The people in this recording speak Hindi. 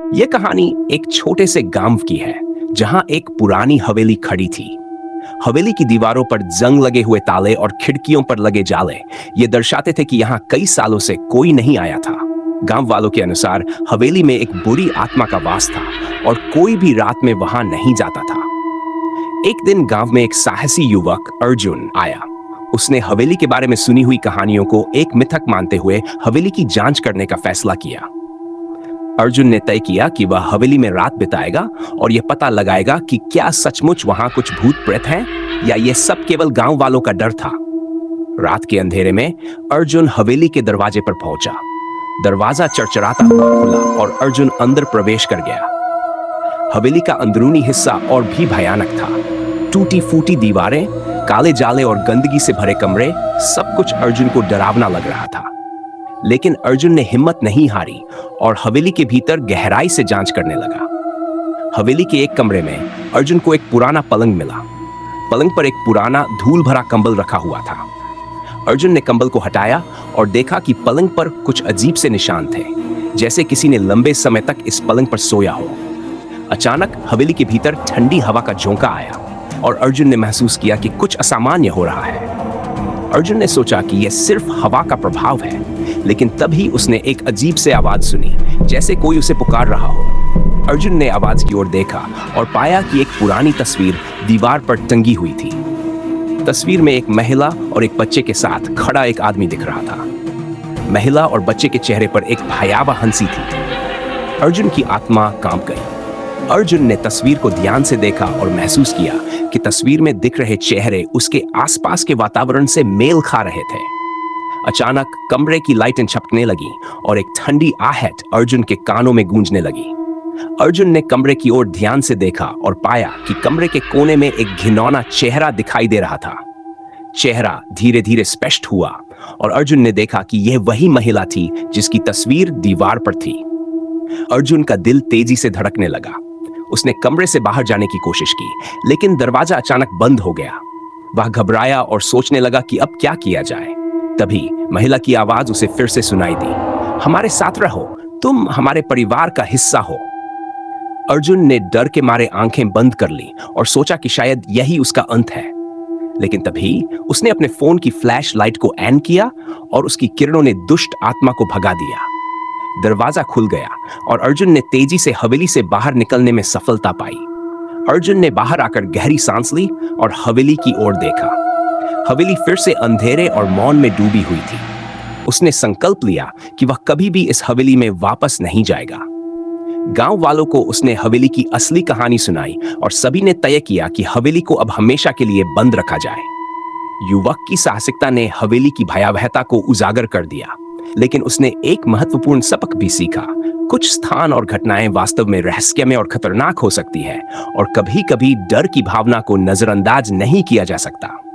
यह कहानी एक छोटे से गांव की है जहां एक पुरानी हवेली खड़ी थी। हवेली की दीवारों पर जंग लगे हुए ताले और खिड़कियों पर लगे जाले ये दर्शाते थे कि यहां कई सालों से कोई नहीं आया था। गांव वालों के अनुसार हवेली में एक बुरी आत्मा का वास था और कोई भी रात में वहां नहीं जाता था। एक दिन गांव में एक साहसी युवक अर्जुन आया। उसने हवेली के बारे में सुनी हुई कहानियों को एक मिथक मानते हुए हवेली की जांच करने का फैसला किया। अर्जुन ने तय किया कि वह हवेली में रात बिताएगा और यह पता लगाएगा कि क्या सचमुच वहां कुछ भूत प्रेत हैं या यह सब केवल गांव वालों का डर था। रात के अंधेरे में अर्जुन हवेली के दरवाजे पर पहुंचा। दरवाजा चरचराता हुआ खुला और अर्जुन अंदर प्रवेश कर गया। हवेली का अंदरूनी हिस्सा और भी भयानक था। टूटी फूटी दीवारें, काले जाले और गंदगी से भरे कमरे, सब कुछ अर्जुन को डरावना लग रहा था। लेकिन अर्जुन ने हिम्मत नहीं हारी और हवेली के भीतर गहराई से जांच करने लगा। हवेली के एक कमरे में अर्जुन को एक पुराना पलंग मिला। पलंग पर एक पुराना धूल भरा कंबल रखा हुआ था। अर्जुन ने कंबल को हटाया और देखा कि पलंग पर कुछ अजीब से निशान थे, जैसे किसी ने लंबे समय तक इस पलंग पर सोया हो। अचानक हवेली के भीतर ठंडी हवा का झोंका आया और अर्जुन ने महसूस किया कि कुछ असामान्य हो रहा है। अर्जुन ने सोचा कि यह सिर्फ हवा का प्रभाव है, लेकिन तभी उसने एक अजीब से आवाज सुनी, जैसे कोई उसे पुकार रहा हो। अर्जुन ने आवाज की ओर देखा और पाया कि एक पुरानी तस्वीर दीवार पर टंगी हुई थी। तस्वीर में एक महिला और एक बच्चे के साथ खड़ा एक आदमी दिख रहा था। महिला और बच्चे के चेहरे पर एक भयावह हंसी थी। अर्जुन की आत्मा कांप गई। अर्जुन ने तस्वीर को ध्यान से देखा और महसूस किया कि तस्वीर में दिख रहे चेहरे उसके आसपास के वातावरण से मेल खा रहे थे। अचानक कमरे की लाइटें झपकने लगी और एक ठंडी आहट अर्जुन के कानों में गूंजने लगी। अर्जुन ने कमरे की ओर ध्यान से देखा और पाया कि कमरे के कोने में एक घिनौना चेहरा दिखाई दे रहा था। चेहरा धीरे धीरे स्पष्ट हुआ और अर्जुन ने देखा कि यह वही महिला थी जिसकी तस्वीर दीवार पर थी। अर्जुन का दिल तेजी से धड़कने लगा। उसने कमरे से बाहर जाने की कोशिश की, लेकिन दरवाजा अचानक बंद हो गया। वह घबराया और सोचने लगा कि अब क्या किया जाए। तभी महिला की आवाज उसे फिर से सुनाई दी, हमारे साथ रहो, तुम हमारे परिवार का हिस्सा हो। अर्जुन ने डर के मारे आंखें बंद कर ली और सोचा कि शायद यही उसका अंत है। लेकिन तभी उसने अपने फोन की फ्लैश लाइट को ऑन किया और उसकी किरणों ने दुष्ट आत्मा को भगा दिया। दरवाजा खुल गया और अर्जुन ने तेजी से हवेली से बाहर निकलने में सफलता पाई। अर्जुन ने बाहर आकर गहरी सांस ली और हवेली की ओर देखा। हवेली फिर से अंधेरे और मौन में डूबी हुई थी। उसने संकल्प लिया कि वह कभी भी इस हवेली में वापस नहीं जाएगा। गांव वालों को उसने हवेली की असली कहानी सुनाई और सभी ने तय किया कि हवेली को अब हमेशा के लिए बंद रखा जाए। युवक की साहसिकता ने हवेली की भयावहता को उजागर कर दिया, लेकिन उसने एक महत्वपूर्ण सबक भी सीखा। कुछ स्थान और घटनाएं वास्तव में रहस्यमय और खतरनाक हो सकती है और कभी-कभी डर की भावना को नजरअंदाज नहीं किया जा सकता।